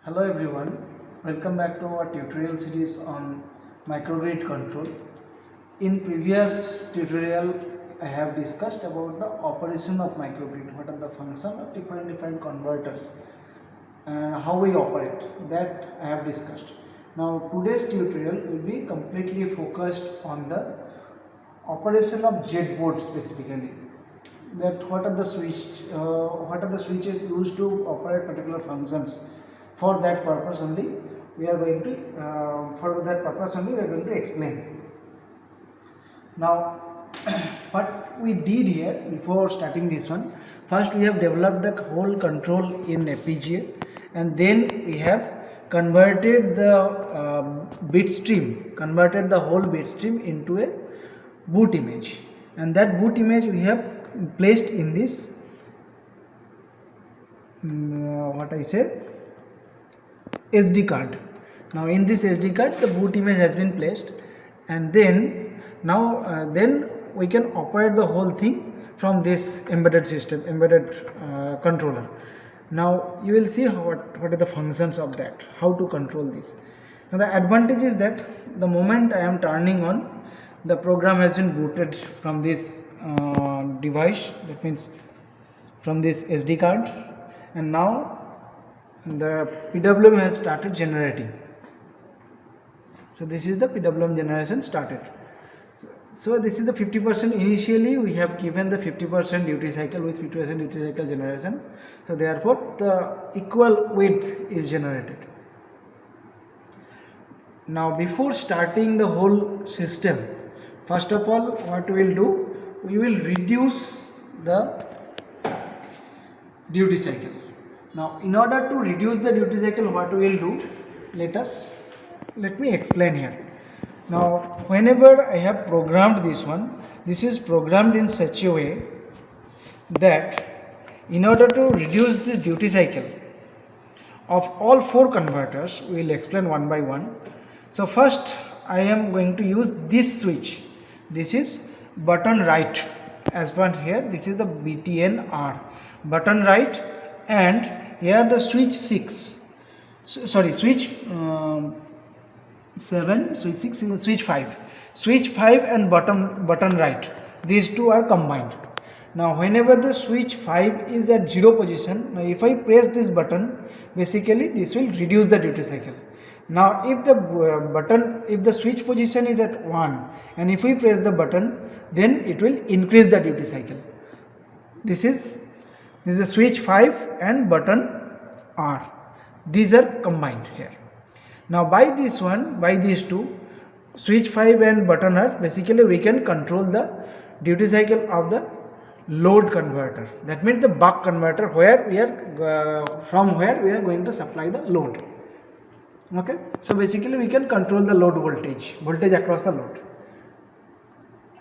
Hello everyone, welcome back to our tutorial series on microgrid control. In previous tutorial I have discussed about the operation of microgrid, what are the functions of different converters and how we operate, that I have discussed. Now today's tutorial will be completely focused on the operation of Z board specifically. That what are the switches used to operate particular functions. For that purpose only we are going to explain. Now what we did here before starting this one, first we have developed the whole control in FPGA, and then we have converted the whole bit stream into a boot image, and that boot image we have placed in this SD card. Now in this SD card the boot image has been placed, and then we can operate the whole thing from this embedded controller. Now you will see what are the functions of that, how to control this. Now the advantage is that the moment I am turning on, the program has been booted from this device, that means from this SD card, and now the PWM has started generating. So this is the PWM generation started. So this is the 50%. Initially we have given the 50% duty cycle with 50% duty cycle generation. So therefore the equal width is generated. Now before starting the whole system, first of all what we will do, we will reduce the duty cycle. Now in order to reduce the duty cycle, what we will do, let me explain here. Now whenever I have programmed this one, this is programmed in such a way that in order to reduce the duty cycle of all four converters, we will explain one by one. So first I am going to use this switch. This is button right, as per here this is the BTN R, button right, and here the switch 6, switch 7, switch 6, switch 5, and button right, these two are combined. Now whenever the switch 5 is at 0 position, now if I press this button, basically this will reduce the duty cycle. Now if the switch position is at 1 and if we press the button, then it will increase the duty cycle. This is the switch 5 and button R, these are combined here. Now by these two, switch 5 and button R, basically we can control the duty cycle of the load converter, that means the buck converter, where we are going to supply the load. Okay, so basically we can control the load voltage across the load.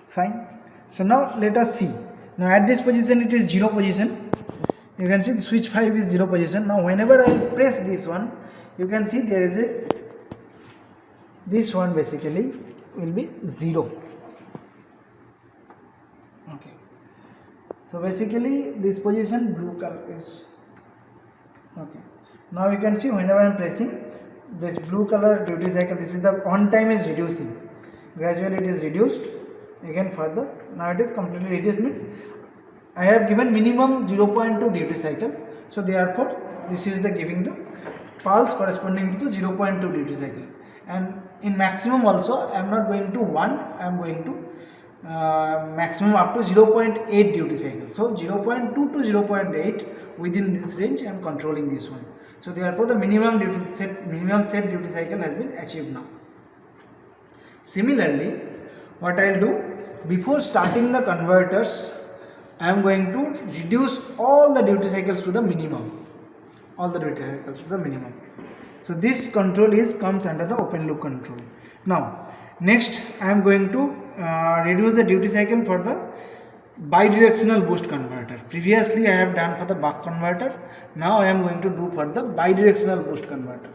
Fine. So now let us see. Now at this position it is 0 position. You can see the switch 5 is 0 position. Now whenever I press this one, you can see there is this one basically will be 0. Okay. So basically this position blue color is okay. Now you can see whenever I am pressing this blue color duty cycle, this is the on time is reducing. Gradually it is reduced again further. Now it is completely reduced, means I have given minimum 0.2 duty cycle. So therefore this is the giving the pulse corresponding to the 0.2 duty cycle. And in maximum also I am not going to 1, I am going to maximum up to 0.8 duty cycle. So 0.2 to 0.8, within this range I am controlling this one. So therefore the minimum set duty cycle has been achieved now. Similarly, what I will do, before starting the converters, I am going to reduce all the duty cycles to the minimum. So this control comes under the open loop control. Now next I am going to reduce the duty cycle for the bidirectional boost converter. Previously I have done for the buck converter. Now I am going to do for the bidirectional boost converter,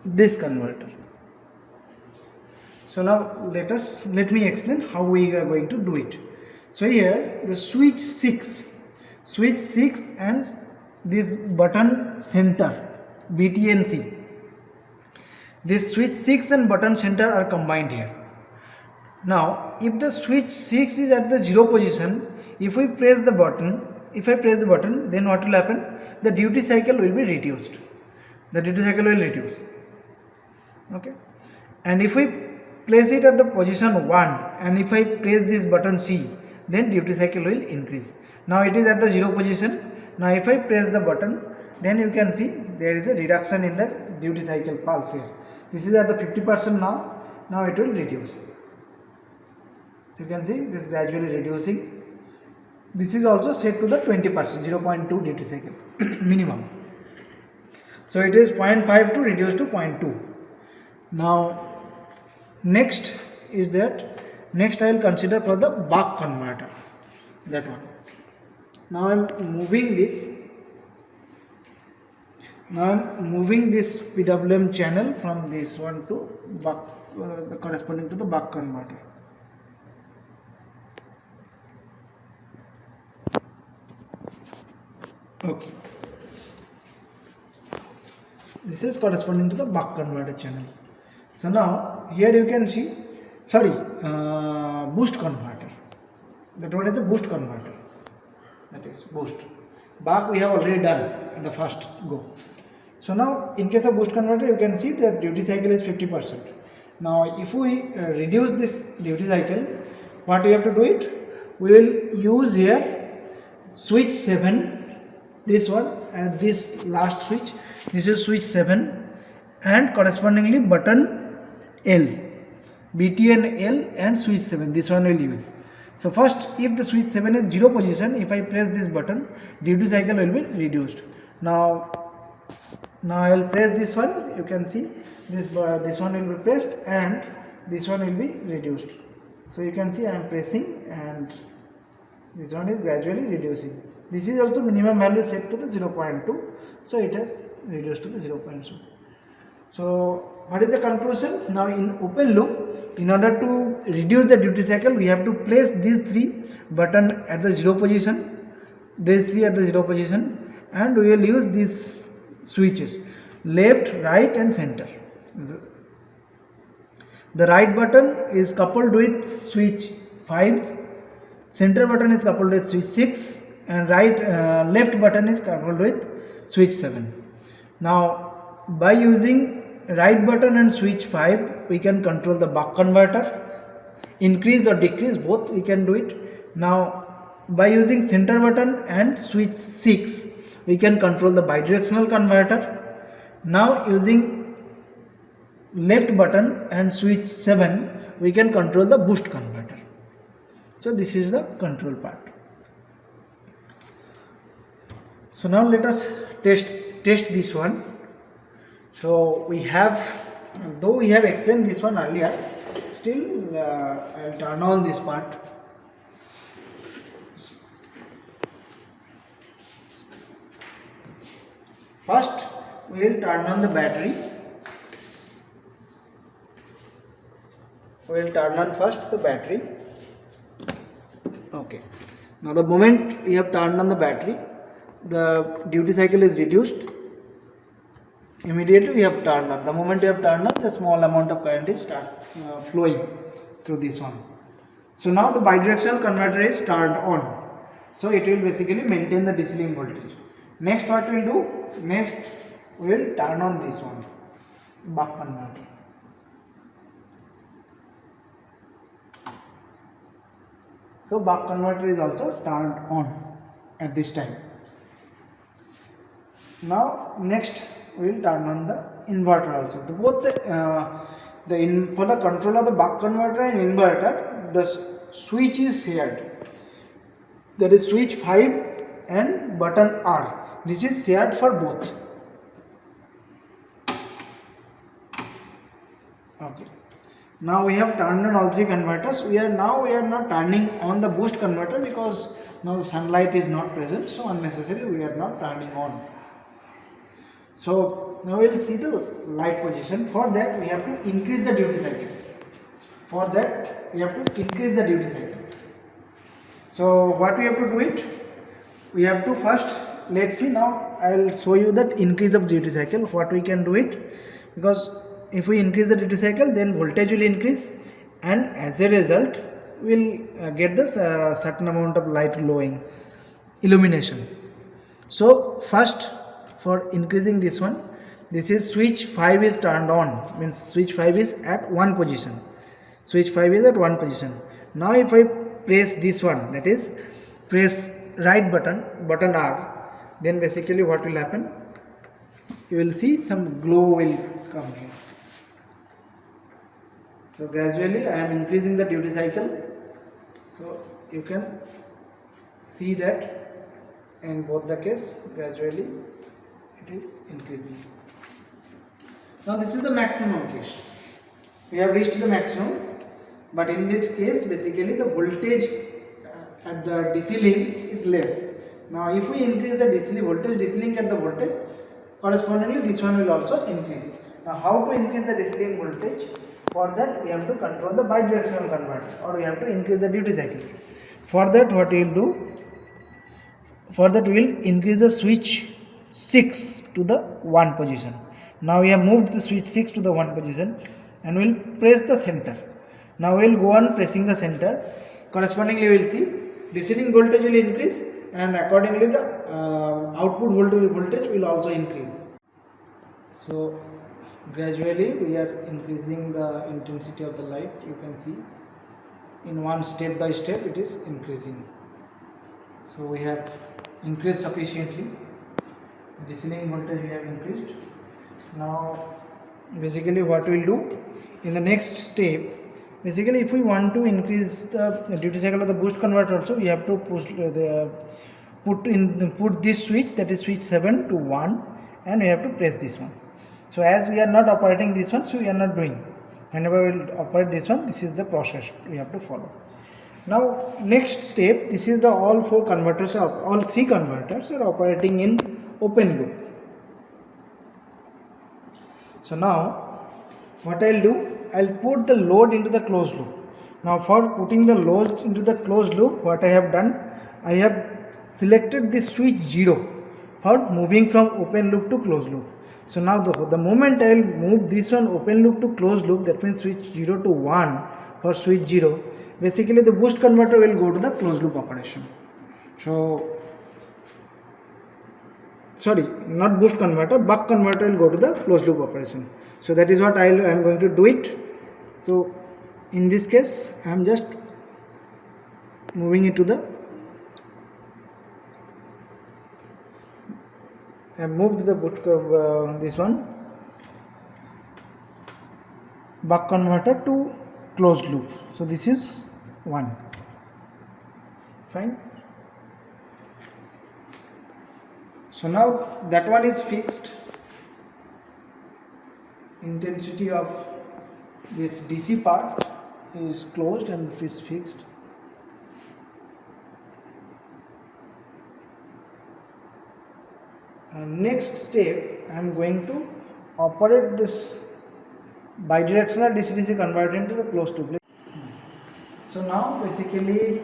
this converter. So now let me explain how we are going to do it. So here the switch 6 and this button center, BT and C. This switch 6 and button center are combined here. Now, if the switch 6 is at the 0 position, if I press the button, then what will happen? The duty cycle will be reduced. The duty cycle will reduce. Okay. And if we place it at the position 1 and if I press this button C, then duty cycle will increase. Now it is at the 0 position. Now if I press the button, then you can see there is a reduction in the duty cycle pulse here. This is at the 50% now. Now it will reduce. You can see this gradually reducing. This is also set to the 20%, 0.2 duty cycle minimum. So it is 0.5 to reduce to 0.2. Now next is that, next I will consider for the buck converter, that one. Now I am moving this. Now I am moving this PWM channel from this one to buck, corresponding to the buck converter. Okay. This is corresponding to the buck converter channel. So now here you can see, boost converter. That one is the boost converter. That is boost. Buck we have already done in the first go. So now in case of boost converter, you can see that duty cycle is 50%. Now if we reduce this duty cycle, what we have to do it? We will use here switch 7, this one and this last switch. This is switch 7 and correspondingly button L, BT and L and switch 7. This one will use. So first, if the switch 7 is 0 position, if I press this button, duty cycle will be reduced. Now I will press this one. You can see this one will be pressed and this one will be reduced. So you can see I am pressing and this one is gradually reducing. This is also minimum value set to the 0.2. So it has reduced to the 0.2. So what is the conclusion? Now in open loop, in order to reduce the duty cycle, we have to place these 3 buttons at the 0 position, these 3 at the 0 position, and we will use these switches left, right and center. The right button is coupled with switch 5, center button is coupled with switch 6 and left button is coupled with switch 7. Now by using right button and switch 5, we can control the buck converter, increase or decrease both we can do it. Now by using center button and switch 6, we can control the bidirectional converter. Now using left button and switch 7, we can control the boost converter. So this is the control part. So now let us test this one. So we have, though we have explained this one earlier, still I will turn on this part. First we will turn on the battery. We will turn on first the battery. Okay. Now the moment we have turned on the battery, the duty cycle is reduced. Immediately we have turned on. The moment you have turned on, the small amount of current is flowing through this one. So now the bidirectional converter is turned on. So it will basically maintain the DC link voltage. Next what we will do? Next we will turn on this one, buck converter. So buck converter is also turned on at this time. Now next we will turn on the inverter also. For the control of the buck converter and inverter, the switch is shared. That is switch 5 and button R. This is shared for both. Okay. Now we have turned on all 3 converters. We are not turning on the boost converter because now the sunlight is not present. So unnecessarily we are not turning on. So now we will see the light position. For that we have to increase the duty cycle. So what we have to do it? We have to first let's see now. I will show you that increase of duty cycle, what we can do it, because if we increase the duty cycle, then voltage will increase, and as a result we'll get this certain amount of light glowing illumination. So first, for increasing this one, this is switch 5 is turned on, means switch 5 is at one position. Switch 5 is at one position. Now if I press this one, that is press right button, button R, then basically what will happen, you will see some glow will come here. So gradually I am increasing the duty cycle, so you can see that in both the case gradually it is increasing. Now this is the maximum case, we have reached the maximum, but in this case basically the voltage at the DC link is less. Now if we increase the DC voltage, DC link at the voltage, correspondingly this one will also increase. Now how to increase the DC link voltage? For that we have to control the bidirectional converter, or we have to increase the duty cycle. For that what we will do? For that we will increase the switch 6 to the 1 position. Now we have moved the switch 6 to the 1 position and we will press the center. Now we will go on pressing the center. Correspondingly we will see DC link voltage will increase, and accordingly the output voltage will also increase. So gradually we are increasing the intensity of the light. You can see in one step by step it is increasing. So we have increased sufficiently, DC link voltage we have increased. Now basically what we will do in the next step, basically if we want to increase the duty cycle of the boost converter also, we have to put this switch, that is switch 7 to 1, and we have to press this one. So as we are not operating this one, so we are not doing. Whenever we will operate this one, this is the process we have to follow. Now next step, this is the all three converters are operating in open loop. So now what I will do, I will put the load into the closed loop. Now for putting the load into the closed loop, what I have done, I have selected the switch 0 for moving from open loop to closed loop. So now the moment I will move this one open loop to closed loop, that means switch 0 to 1 for switch 0, basically the boost converter will go to the closed loop operation. So sorry, not boost converter, buck converter will go to the closed loop operation. So that is what I am going to do it. So in this case I am just moving it to the, I have moved the this one buck converter to closed loop. So this is 1. Fine. So now that one is fixed. Intensity of this DC part is closed and it's fixed. Next step, I am going to operate this bidirectional DC-DC converter into the closed loop. So now basically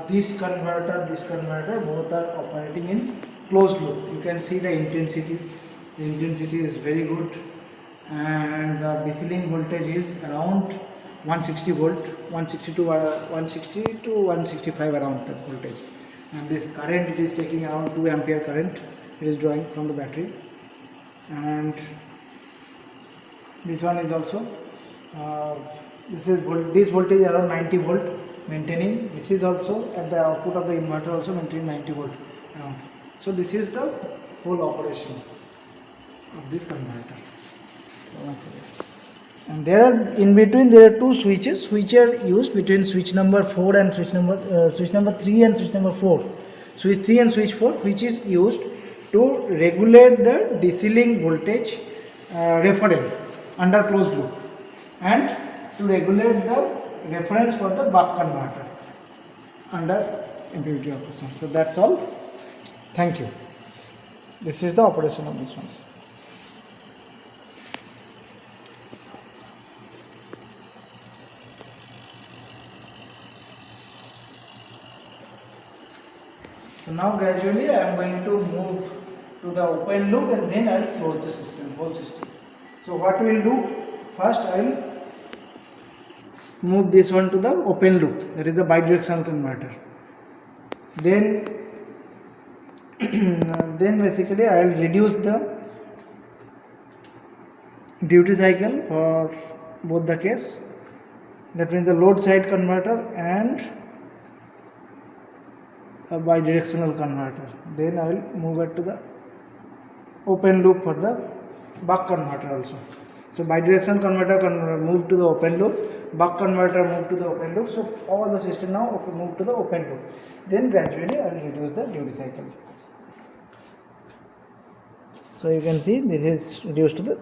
this converter both are operating in closed loop. You can see the intensity. The intensity is very good, and the DC link voltage is around 160 volt, 160 to 165 around the voltage. And this current, it is taking around 2 ampere current. It is drawing from the battery, and this one is also this voltage around 90 volt maintaining. This is also at the output of the inverter also maintaining 90 volt around. So this is the whole operation of this converter. And there are in between there are two switches which are used between switch number 4 and switch number 3 and switch number 4. Switch 3 and switch 4, which is used to regulate the DC link voltage reference under closed loop, and to regulate the reference for the buck converter under MPPT operation. So that's all. Thank you. This is the operation of this one. So now gradually I am going to move to the open loop and then I will close the system, whole system. So what we will do, first I will move this one to the open loop, that is the bidirectional converter. Then then basically I will reduce the duty cycle for both the case, that means the load side converter and the bidirectional converter. Then I will move it to the open loop for the buck converter also. So bidirectional converter move to the open loop, buck converter move to the open loop. So all the system now move to the open loop. Then gradually I will reduce the duty cycle. So you can see this is reduced to the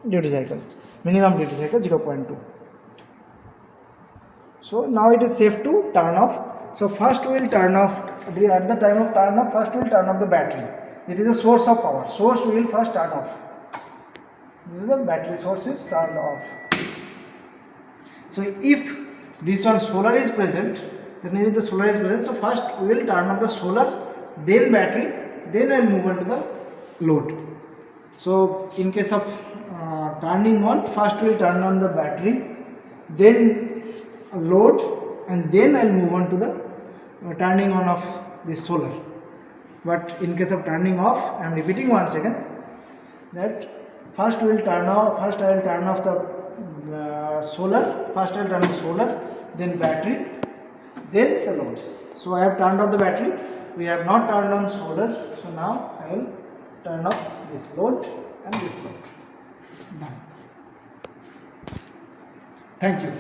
duty cycle, minimum duty cycle 0.2. So now it is safe to turn off. So first we will turn off, at the time of turn off, first we will turn off the battery. It is a source of power. Source we will first turn off. This is the battery source is turned off. So if this one solar is present, then if the solar is present, so first we will turn off the solar, then battery, then I will move on to the load. So in case of turning on, first we will turn on the battery, then load, and then I will move on to the turning on of this solar. But in case of turning off, I am repeating once again that first we will turn off, first I will turn off the solar, first I will turn off solar, then battery, then the loads. So I have turned off the battery, we have not turned on solar, so now I will turn off this load and this load. Done. Thank you.